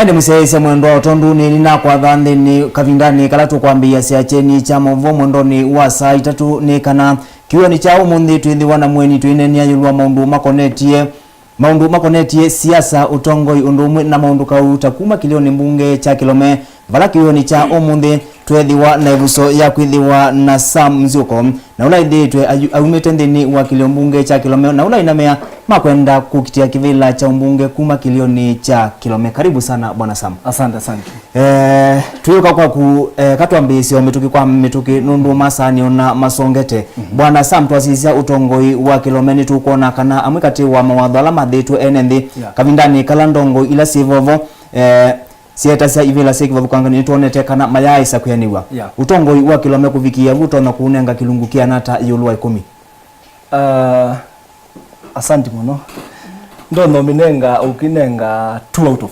Ende msese mwendo otondu ni na kwa thande ni kavindani kala tukwambia siacheni cha movo mwendo ni wa saa 3 ni kana kiwa ni cha umundi twithiwa na mweni twinenia yulwa maundu makonetie siasa utongoi undumwe na maundu kauta kuma kilioni mbunge cha Kilome vala kiwa ni cha umundi twethiwa na ibuso ya kwithiwa na Sam Nzuko na ula ithitwe aumite nthini wa kilio mbunge cha Kilome na ula inamea makwenda kukitia kivila cha mbunge kuma kilioni cha Kilome. Karibu sana bwana Sam. Asante. Tuyuka kwa ku katwambisio mituki kwa mituki nundu masani ona masongete. Bwana Sam twasisia utongoi wa Kilome ni tukona kana amwikati wa mawadho ala mathitu enendi kavindani kala ndongo ila sivovo sieta sia ivila sekiva vukanga ni tuonete kana mayai sakuyaniwa. Utongoi wa Kilome kuvikia vuto na kuunenga kilungukia nata yulwa 10. Asante muno. Ndo minenga ukinenga 2 out of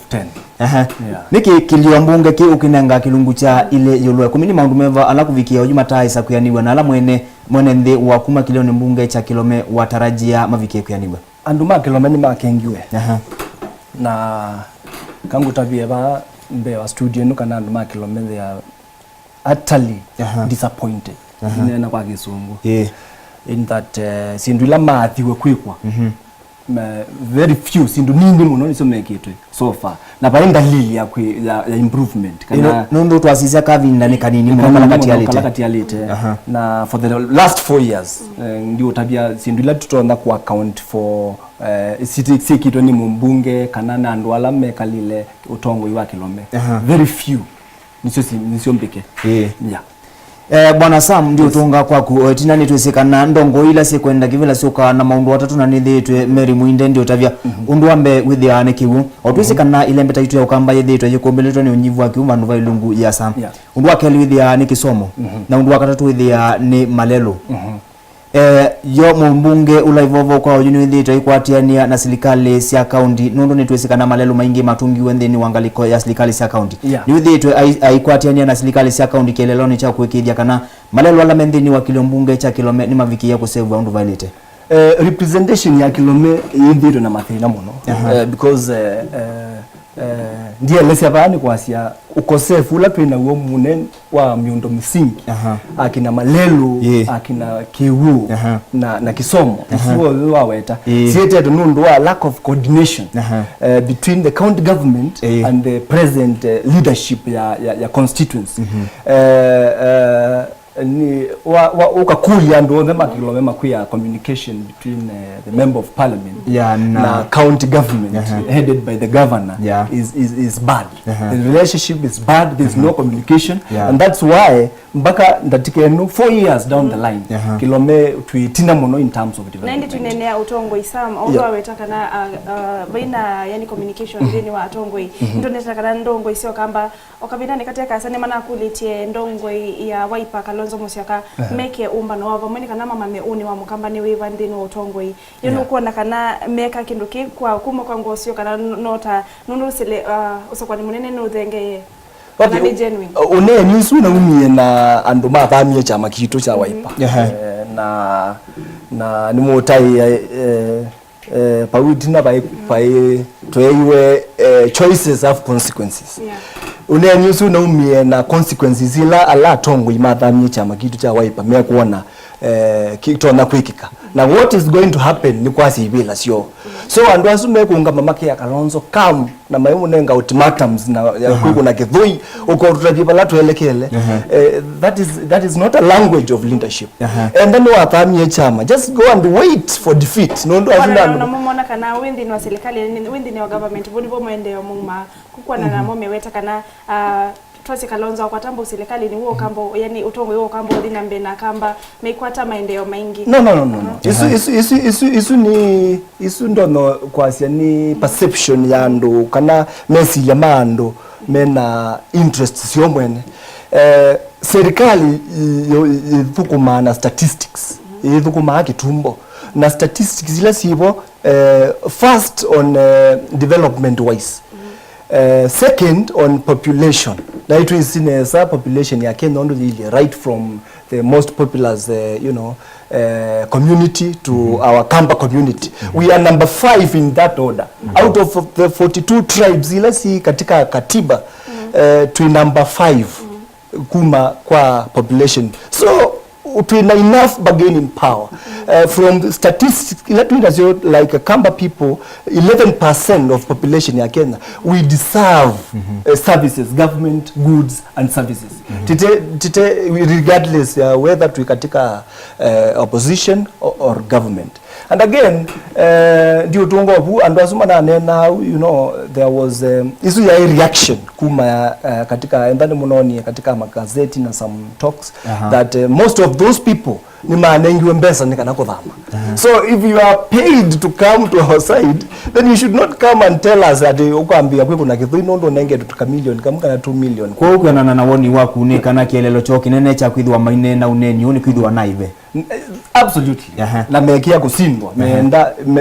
10. Niki kilio mbunge ki ukinenga kilungu cha ile yulwa 10 ni maundu meva ala kuvikia ujuma tai sakuyaniwa na ala mwene ndi wa kuma kilioni mbunge cha Kilome watarajia mavikie kuyaniwa. Anduma Kilome ni makengiwe. Na kangu tabieba mbe wa studio nuka na anduma Kilome they are utterly disappointed. Nena kwa Kisungu. In that sindula mathiwe kwikwa. Very few sindu nindi muno nisomekitwe so far na baenda lili ya improvement kana nundu twasisia kavinda ni kanini mukala kati alite na for the last 4 years ndio tabia sindula tutonda ku account for sikitwe ni mbunge kana na ndo alame kalile utongo wa Kilome very few nisiombike bwana Sam ndio tunga kwa ku tinani twisikana ndongo ila sikwenda kivila sioka na maundu watatu na nithitwe Mary Muinde ndio tavya undu ambe withia ne kiwu otwisikana ile mbeta itu ya ukamba yithitwe yikombeleto ni unyivu wa kiuma nduva ilungu ya Sam undu akeli withia ni Kisomo na undu wakatatu withia ni Malelo yo mbunge ulaivovo kwa ujuni withitwe ikwatiania na serikali sia county nundu ni twisikana Malelo maingi matungi wendeni wangaliko ya serikali sia county ni withitwe aikwatiania na serikali sia county keleloni cha kuwekithia kana Malelo ala mendini wa kilio mbunge cha Kilome ni maviki ya kusevu undu vailite representation ya Kilome yithitwe na mathina muno because ndiye lesi abani kwasia ukosefu ula pena uo mune wa miundo misingi akina Malelo akina Kiwu na Kisomo isuo waweta siete nundu wa lack of coordination between the county government and the present leadership ya constituency ni ukakulia ndo ndema Kilome makuya communication between the member of parliament na county government headed by the governor is bad. The relationship is bad. There's no communication and that's why mpaka ndatike no 4 years down the line Kilome tuitina mono in terms of development. Naindi tunenea utongo isam au wawetaka na baina yani communication ndini wa utongo ndo netaka na ndongo isio kamba okabina nikateka sane mana kulitie ndongo ya Wiper Kalonzo Musyoka meke umba no wava mwini kana mama meuni wa mukamba ni wiva ndini wa utongo yenu kuona kana meka kinduki kwa kuma kwa ngosio kana nota nundu sile usokwa ni munene no thenge une nisu na umie na anduma athamie chama kitu cha Wiper na ni mutai pautina pai toiwe choices have consequences une nisu na umie na consequences ila ala tongo imathamie chama kitu cha Wiper me kuona kitu na kwikika na what is going to happen ni kwasi ibila sio so andu asume kuunga mamake ya Kalonzo kam na mayumu nenga ultimatums na kuko na kithui uko tutajiba la tuelekele that is not a language of leadership and then wathamie chama just go and wait for defeat no ndo azunda na mumona kana windi ni wa serikali windi ni wa government bodi bo mwende yo muma kukwa na mome weta kana twasi Kalonzo kwa tambo serikali ni huo kambo yani utongo huo kambo dina mbena kamba mekwata maendeleo maingi no isu ndono kwasia ni perception ya ndo kana mesi ya mando mena interest sio mwene serikali thukuma na statistics thukuma kitumbo na statistics ila sibo first on development wise second on population na itu isine sa population ya Kenya ndo ile right from the most populous community to our Kamba community. We are number 5 in that order. Out of the 42 tribes ila si katika katiba to number 5 kuma kwa population. So tuna enough bargaining power. From the statistics, let me tell you, like Kamba people, 11% of population ya Kenya, we deserve services, government goods and services. Tite regardless whether tu katika opposition or government. And again, ndio tuongo hu andwazuma na nena, you know, there was isu ya reaction kuma katika endani munoni katika magazeti na some talks that most of those people ni manengiwe mbesa nikanako dhama. So if you are paid to come to our side, then you should not come and tell us that ukwambia kwepo na kithu inondo nenge tuka million kamuka na 2 million. Kwa huko na woni waku ne kana kielelo choki nene cha kwithwa maine na uneni uni kwithwa naive. Absolutely. Na mekia kusindwa.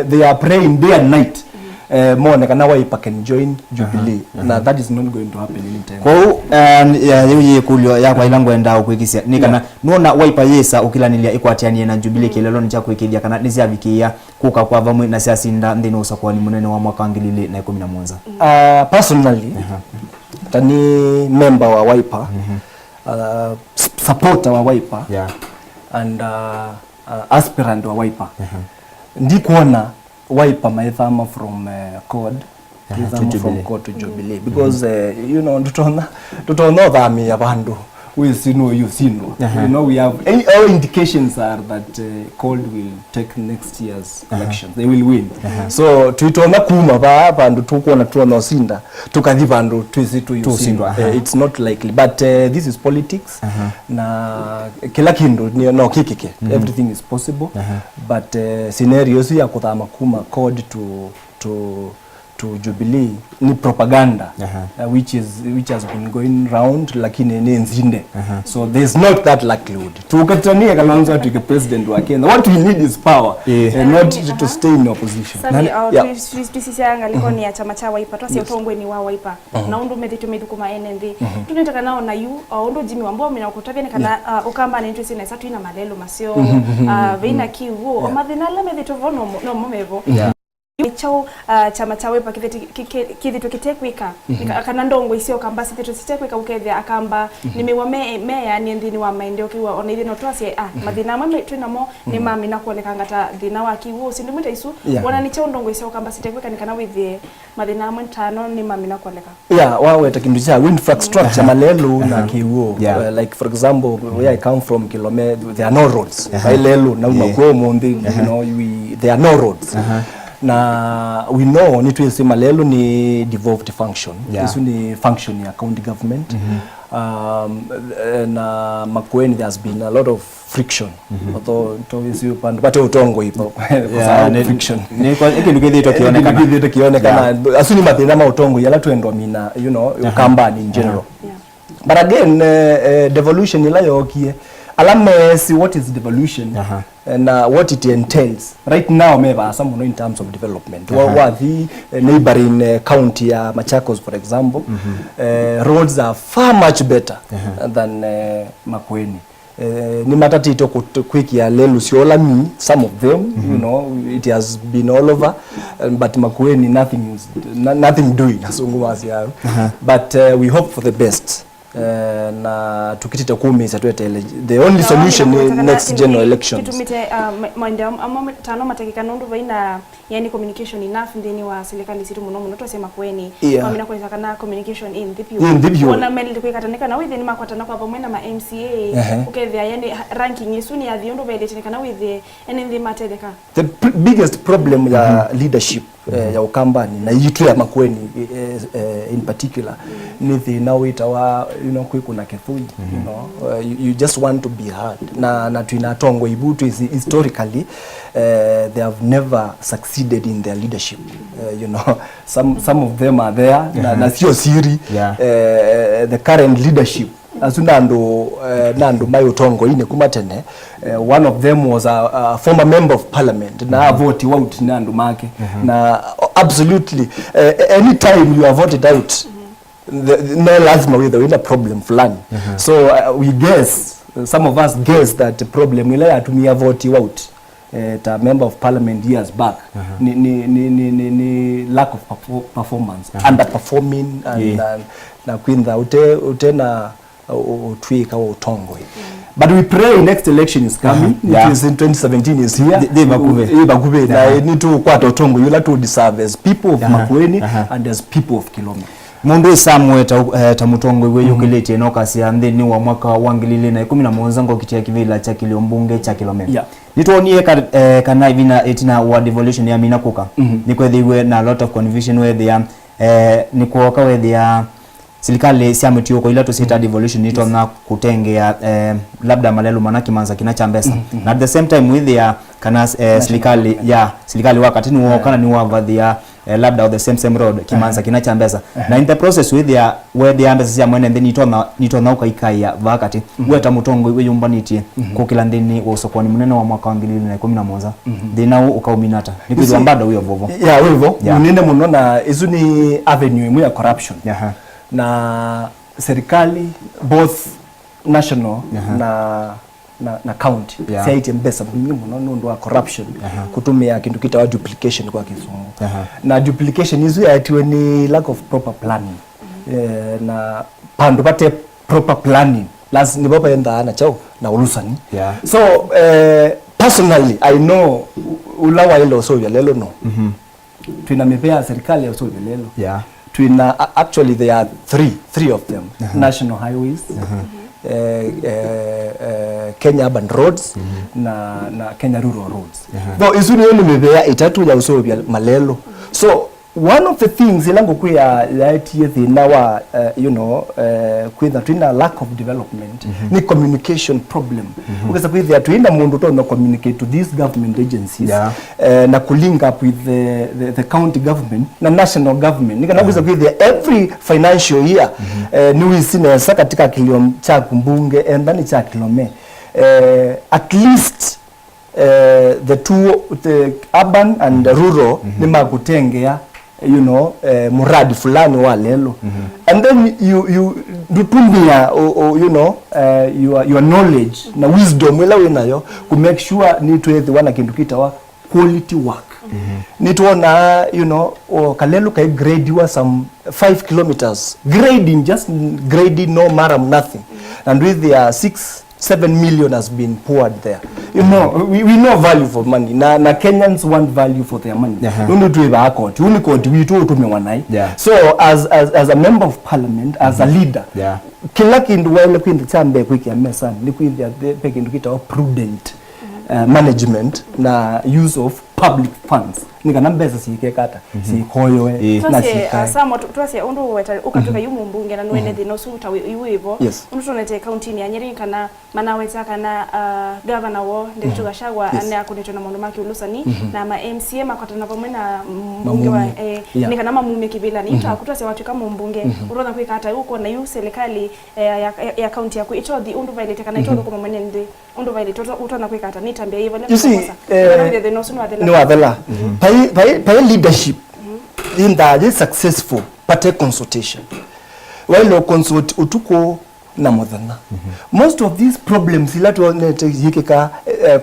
They are praying day and night. Mone kana Wiper can join Jubilee. Na that is not going to happen anytime. Kwa hiyo yeye kulio ya kwa ilango enda kwikisia ni kana nona Wiper yesa ukilanilia ikwatianie na Jubilee kilelo ni cha kwikithia kana niziavikia kuka kwa vamwe na siasinda ndino usakwa ni munene wa mwaka 2017. Personally tani member wa Wiper, supporter wa Wiper, and aspirant wa Wiper. Ndi kuona Wiper maithama from CORD from CORD to Jubilee because you know tutona dhami ya bandu we sino you sino. You know, we have all indications are that CORD will take next year's election. They will win. So tuitona kuma ba bandu tukuona tuona sinda tukathi bandu twisi tu you. It's not likely, but this is politics. Na kila kindu ni no kikike. Everything is possible. But scenarios ya kuthama kuma CORD to Jubilee ni propaganda which has been going round lakini ni nzinde. So there's not that likelihood tukatania Kalonzo to the president wa Kenya. What we need is power and not to stay in opposition. Sisi angaliko ni ya chama cha Wiper tosi utongwe ni wa Wiper na undu medu kuma NND tunataka nao na yu undu Jimmy Wambua mina ukutavya ni kana ukamba na interest na satu ina malelo masio vina kiwu o mathina la medu tovono no momevo chao chama cha Wiper kithitu kitekwika kana ndongo isio kamba sithitu kitekwika ukethia akamba nimewa meya ni ndini wa maendeleo kiwa ona ithino twasi mathina mamwe twinamo ni mami na kuoneka ngata thina wa kiwu sindimwita isu wona ni chao ndongo isio kamba sitekwika ni kana withie mathina amwe tano ni mami na kuoneka wawe takindu cha infrastructure malelo na kiwu like for example where I come from Kilome there are no roads malelo na umakwo mundi you know there are no roads. Na we know ni tuisema lelo ni devolved function. This ni function ya county government. Na Makueni there has been a lot of friction. Although tuisi upande pate utongo ipo friction. Ni kwa ikindu kithi kionekana asuni mathina ma utongo yala tuendwa mina you know Kamba in general. But again devolution ila yokie alame see what is devolution and what it entails. Right now maybe some in terms of development. What the neighboring county ya Machakos for example, roads are far much better than Makueni. Ni matati ito kwiki ya lelu siola mi some of them you know it has been all over but Makueni nothing doing asungumasi yao but we hope for the best. Na tukitita kumisa tuete the only solution in next general elections. Kitumite mwenda tano matakikano ndu vaina yani communication enough ndeni wa serikali situ muno twasema kweni mamina kweza kana communication in the ona meli kwikatanika na within makwatana kwa pamwe na ma MCA ukethia yani ranking isuni ya thiondo vele kana with and the matedeka. The biggest problem ya leadership ya ukambani na yitu ya Makueni in particular ni the now it our you know kuna kethui you know you just want to be heard na tuinatongo ibutu is historically they have never succeeded in their leadership. You know some of them are there na sio siri the current leadership asunda nando mayo tongo ine kumatene one of them was a former member of parliament na vote out nando make na absolutely anytime you are voted out no lazima with the problem fulani. So we guess, some of us guess that the problem ile atumia vote out a member of parliament years back ni lack of performance, underperforming and na kwinda utena utwika wa utongwe. But we pray next election is coming. It is in 2017 is here. Bakube na need to kwata utongwe you to deserve as people of Makueni and as people of Kilome. Mundu Samuel tamutongwe we yukilete no kasi andeni wa mwaka wa 2011 ngo kitia kivila cha Kiliombunge cha Kilome. Nituonie kana ivina etina wa devolution ya mina kuka. Nikwethiwe na lot of confusion where they ni kuoka where they serikali siametiyo kwa ila tusita devolution nito na kutengea labda malelo manaki manza kinacha mbesa na at the same time with their kana serikali wakati ni wakana ni wavadhia labda of the same road kimanza kinacha mbesa na in the process with their where the ambassador ya mwene then nito na ukaikaya wakati weta mutongo we yumbanitie kukilandini wa usokoni munene wa mwaka 2011 thina ukauminata nikwizwa mbado huyo vovo hivyo munene munona izu ni avenue mu ya corruption na serikali both national na county saiti mbesa muno wa corruption kutumia kintu kita duplication kwa kizungu na duplication hizo yatiwe ni lack of proper planning na pandu pate proper planning lazima ni baba enda ana chao na ulusani so personally I know ulawa ile so lelo no tunamepea serikali ya so lelo actually there are three of them national highways Kenya urban roads na Kenya rural roads though isuni yenu mebea itatu ya usobya malelo so one of the things ilango kuya laiti thina wa kwitha twina lack of development ni communication problem ukasa kwitha twina mundu to no communicate to these government agencies na kulink up with the county government na national government nikana ukasa kwitha every financial year ni wisine saka katika kilio cha kumbunge endani cha Kilome at least the urban and rural ni makutengea muradi fulani wa lelo and then you dutumia your knowledge na wisdom wela winayo to make sure ni tuethi wana kindu kita quality work nituona kalelo kai grade wa some 5 kilometers grading just grading no maram nothing and with their 7 million has been poured there. We know value for money. Na Kenyans want value for their money. Nundu tuiba akoti. Unikoti witu utume wanai. So as a member of parliament, as a leader, kila kindu wale kwindi chambe kwiki ya mesani. Ni kwindi ya pekindu kita prudent management na use of public funds. Nika nambeza siike kata. Siikoyo na sikai. Samo tuwasi undu weta ukatuka yumu mbunge na nuene dhino suta iwe hivo. Undu tunete county ni anyeri kana manaweta kana governor wo ndetu gashagwa ane akuneto na mondomaki ulusani na ma MCA makwata na pamwena mbunge wa nika nama mume kibila ni ito akutuwasi watu kama mbunge urona kuika hata uko na yu serikali ya county ya kuito di undu vailete kana ito kwa mwene ndi undu vailete utona kuika hata nitambia hivo you see ni wadela by leadership in that is successful pate consultation while no consult utuko na modana most of these problems ilatu yikeka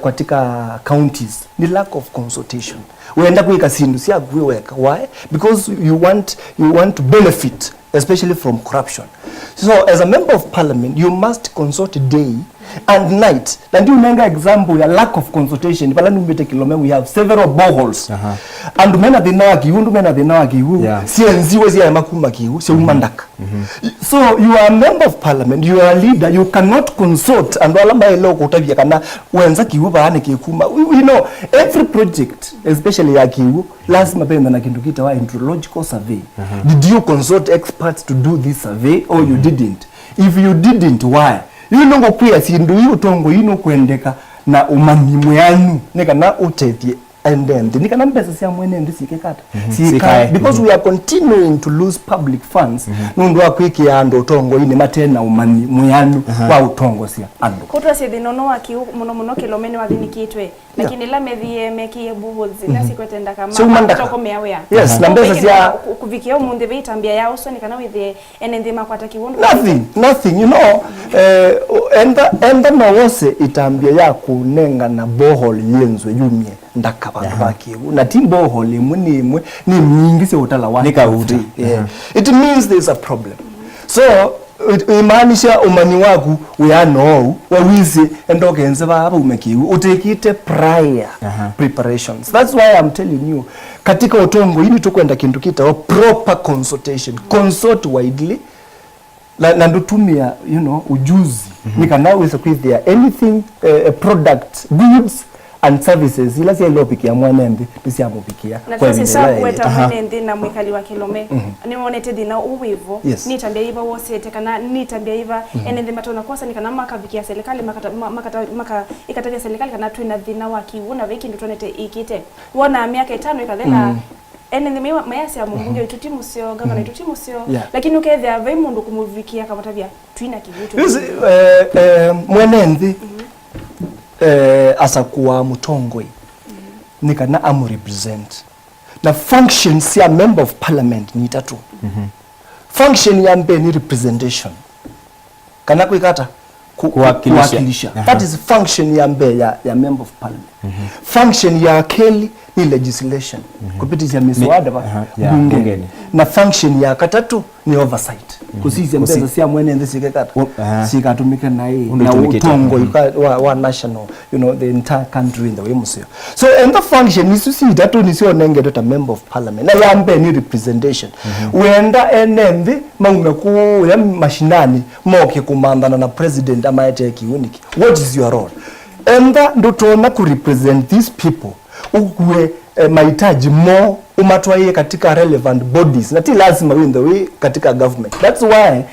katika counties ni lack of consultation uenda kuika sindu si agweka why because you want to benefit especially from corruption so as a member of parliament you must consult day and night and you menga example ya lack of consultation pala numbete Kilome we have several boreholes and mena the nawaki sienziwe zia makuma kiu se umandaka so you are a member of parliament, you are a leader, you cannot consult and walamba eloko utabia kana wenza kiu baane kikuma we know every project especially ya kiu lazima penda na kindu kita wa hydrological survey did you consult experts to do this survey or you didn't if you didn't why nongo kuya sindu yu tongo ino kuendeka na umani mwanu neka na utetie and then nikana mpesa sia mwene ndisikekata Sikai. because we are continuing to lose public funds nundu akwiki ando utongo ine matena umani muyanu wa utongo sia ando kutwa si dhinono waki muno kilomeni wathinikitwe lakini la methie mekie buhozi na sikwetenda kama toko meawea yes na mpesa sia kuvikia umunde vitambia yao so nikana withie enende makwata kiwundu nothing you know enda no wose itambia ya kunenga na bohol yenzwe yumye ndaka bantu bakiwu na timbohol imwe ni nyingi se utala wa nikauta it means there's a problem so imaanisha umani waku uyano wawizi endokenze baba umekiwu utekite prior preparations. That's why I'm telling you katika utongo hili tukwenda kintu kita proper consultation, consult widely na ndutumia ujuzi nikanaweza kwithia anything product goods and services ila sia lopikia mwanembe nisiamupikia na sasa sawa kweta mwanembe na mwikali wa kilome ni monete dina uwivo ni tambia iva wose tekana ni tambia iva enende matona kosa nikana makavikia serikali maka ikataja serikali kana twina dina wakiuna viki ndutonete ikite wona miaka 5 ikathela enende mayasi ya mbunge itutimu sio gavana itutimu sio lakini ukethia vai mundu kumuvikia kama tabia twina kivitu mwenende asakuwa mutongwe nikana amu represent na functions ya member of parliament ni tatu function ya mbe ni representation kana kuikata kuwakilisha that is function ya mbe ya member of parliament function ya keli ni legislation kupitia miswada bungeni na function ya katatu ni oversight kusisi mpesa sia mwene ndisikekata sikatumika na hii na utongo wa national the entire country in the way musio so and the function is to see that ni sio nenge dota member of parliament na yambe ni representation wenda enembe maumeku ya mashinani moke kumandana na president ama yake uniki what is your role and ndotona ku represent these people ukwe mahitaji mo umatwaye katika relevant bodies na ti lazima in the way katika government. That's why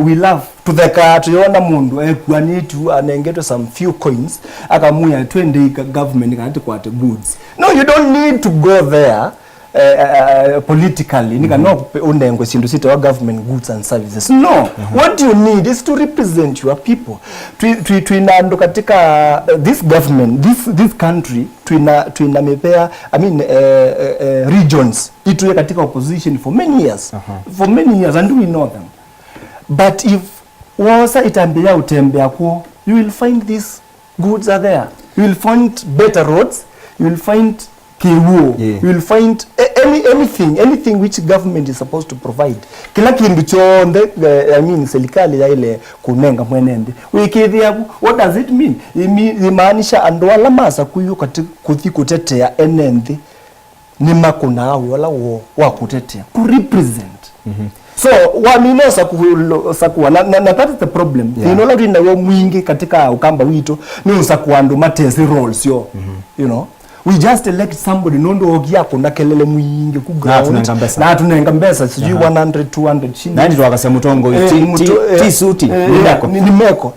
we love to the tuona mundu kwanitu anengetwa some few coins akamuya twende government kanati kwate goods. No, you don't need to go there politically nika no undengo sindu sita wa government goods and services. No, what you need is to represent your people. Tuinando katika this government, this country tuina mepea regions ituye katika opposition for many years. For many years and we know them. But if wasa itambia utembea kwa, you will find these goods are there. You will find better roads, you will find kiwuo, you will find anything which government is supposed to provide. Kila kindu chonde serikali ya ile kunenga mwenende wikithia what does it mean? Imaanisha andwala masa kuyu kuthi kutetea enende ni makuna wala wa kutetea ku represent so waminosa kuwa na that is the problem inola rina yo mwingi katika ukamba wito ni usakuandu matesi roles yo you know we just elect somebody nondo ogia kuna kelele mwingi ku ground na tunenga mbesa sijui 100 200 chini nani ndo akasema mutongo ti suti ni meko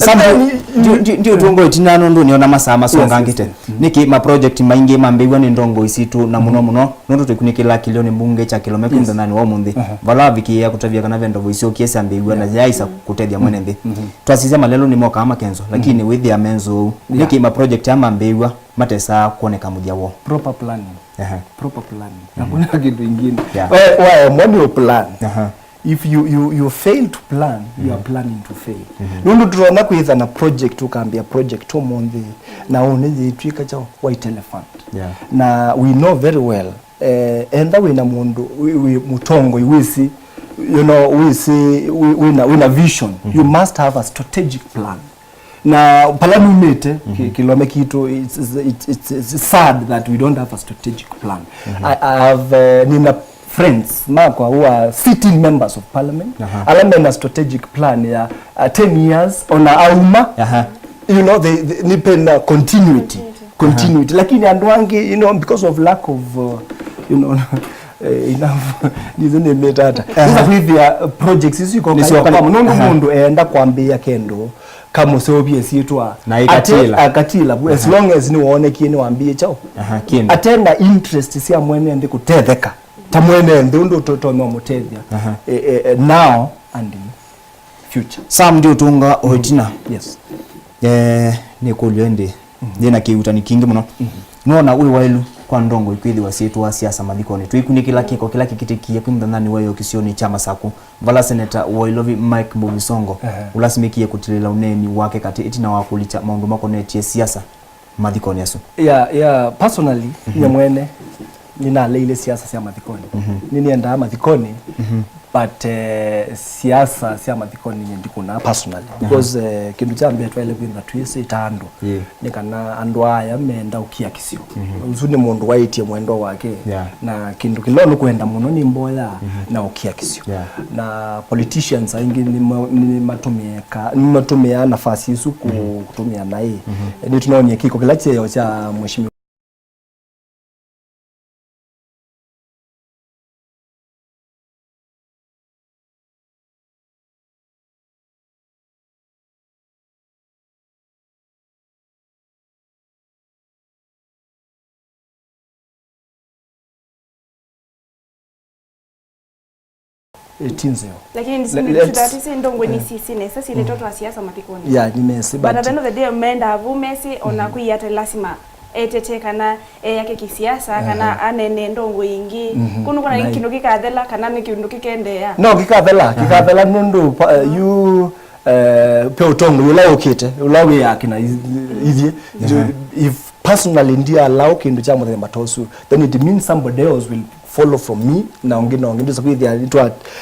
ndio tongo itinano ndo niona masama songa ngite niki ma project maingi mambewa ni ndongo isitu na muno nondo tukunikila kilioni mbunge cha kilomita ndani wa mundi vala viki ya kutavia kana vendo voisio kiesi ambewa na yaisa kutethia mwenende twasize malelo ni moka ama kenzo lakini with ya menzo niki ma project ama ambewa matesa kuoneka mudiawo proper planning proper planning hakuna kitu kingine when you plan if you fail to plan you are planning to fail nundu tunaona kuiza na project ukambia project omonde na uneze itwika cha white elephant na we know very well enda we na mundu we mutongo iwisi we na vision you must have a strategic plan na palani umete kilome kitu it's sad that we don't have a strategic plan I have nina friends makwa who are sitting members of parliament alame na strategic plan ya 10 years ona auma you know they nipenda continuity lakini andwangi because of lack of enough nizene metata with their projects isi kwa mundu enda kwambia kendo kama sio pia siitwa na ikatila akatila as long as ni waone kieni waambie chao atenda interest sia mwene ndi kutetheka ta mwene ndi ndo toto no mutethia now and in future sam ndio tunga oitina yes ni kulyo ndi ndina kiutani kingi muno nona uri wailu kwa ndongo ikwithi wasitu wa siasa mathikoni twikuni kila kiko kila kikitikie kwimdhanani wayo kisioni chama saku vala seneta Wailovi Mike Mbuvisongo ulasimikie kutilila uneni wake kati itina wakulicha maundu makonetie siasa mathikoni yasu personally ya mwene nina leile siasa sia mathikoni nini enda mathikoni but siasa sia mathikoni ndi kuna personally because kindu cha mbia twele kwinda twise itando nikana andu aya menda ukia kisio uzuni mundu waitie mwendo wake na kindu kilono kwenda muno ni mboya na ukia kisio na politicians aingi ni matumia nafasi isu kutumia naye ndi tunaonye kiko kila cheo cha mheshimiwa tinzeo lakini ndatisi ndongo ni sisi ne sasa ile toto siasa mathikoni nimesi but at the end of the day menda avumesi ona kuiata lazima etete kana yake kisiasa kana anene ndongo ingi kuno kuna kindu kikathela kana ni kindu kikendea no kikathela nundu you pe utongo ula ukite ula we yakina ithie if personally ndia allow kindu cha muthemba tosu then it means somebody else will follow from me na ongino so with it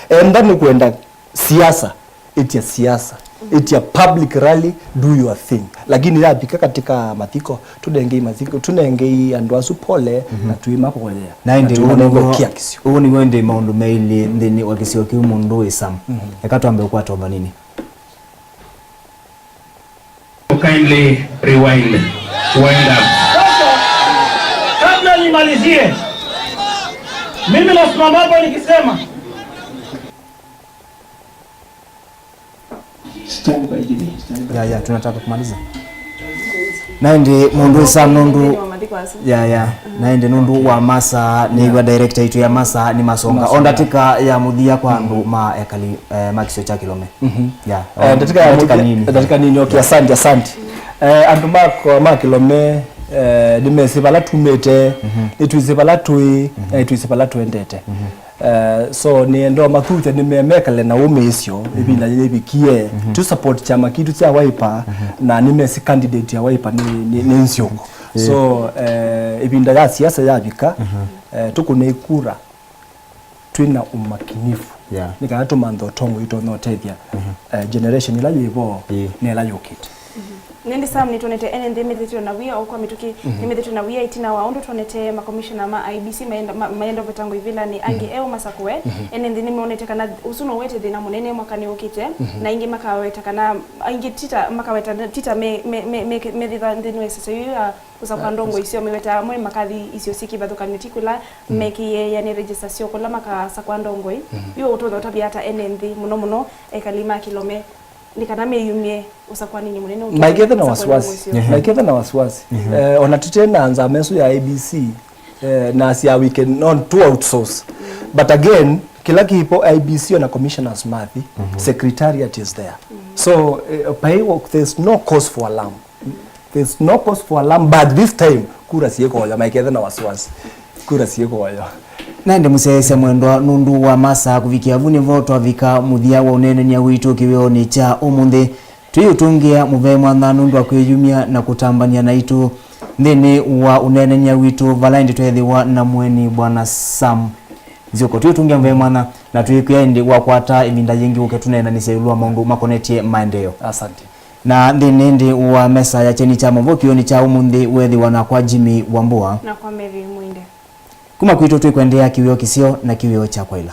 and then kwenda siasa it's a public rally, do your thing. Lakini ya bika katika mathiko tunenge andu asu pole na tuima polea na ndi uwo ni wende maundu meili ndini wakisio ki mundu isam ekatwambe kwa toba nini. Kindly rewind up. Kabla nimalizie, mimi nasimama hapa nikisema ya tunataka kumaliza. Naende mundu sa nundu naende nundu wa masa ni wa director itu ya masa ni masonga ondatika ya muthia kwa andu ma ekali makisio cha kilome ndatika nini okay asante andu ma kilome nimesibala tumete nitwisibala tui nitwisibala tuendete so ni ndo makuta nimemekale na umesio ibina yebikie to support chama kitu cha Wiper na nimesi candidate ya Wiper ni nsioko so ibinda ya siasa yabika tukune ikura twina umakinifu nikana tumantho tongo ito no tethia generation ila yibo ne la yokite Nindi sam ni tonete NND medhetu na wia au kwa mituki ni medhetu na wia itina waondo tonete ma commissioner ma IBC maenda vetango ivila ni ange eo masakwe NND ni meonete kana usuno wete dhina munene mwakani ukite na ingi makaweta kana ingi tita makaweta tita medhitha ndinu SSU usakwa ndongo isio meweta mwe makadhi isio siki batho kanitikula meki yani registration kula maka sakwa ndongo yo utondo tabiata NND muno ekalima kilome nikaname yumie usakwa nini munene maikethe na wasiwasi onatutena anza mesu ya ABC na si we can on to outsource but again kila kipo IBC na commissioners mathi secretariat is there so there's no cause for alarm but this time kura sieko ya maikethe na wasiwasi kura sieko ya Naende musese mwendo nundu wa masa kuvikia vuni voto vika muthia wa unene nia witu kiweo ni cha umundi tuyutungia muve mwana nundu wa kuyumia na kutambania na itu ndini wa unene nia witu valaindi tuhethiwa na mweni bwana Sam Zioko tuyutungia muve mwana na tuyukia indi wakwata iminda yengi uke tunena niseulua maundu makonetie maendeo. Asante. Na ndini ndi wa mesa ya cheni cha mvokio ni cha umundi wethiwa na kwa Jimmy Wambua na kwa Mary Mwinde kuma kwitu tukwendea kiwio kisio na kiwio cha kwaila.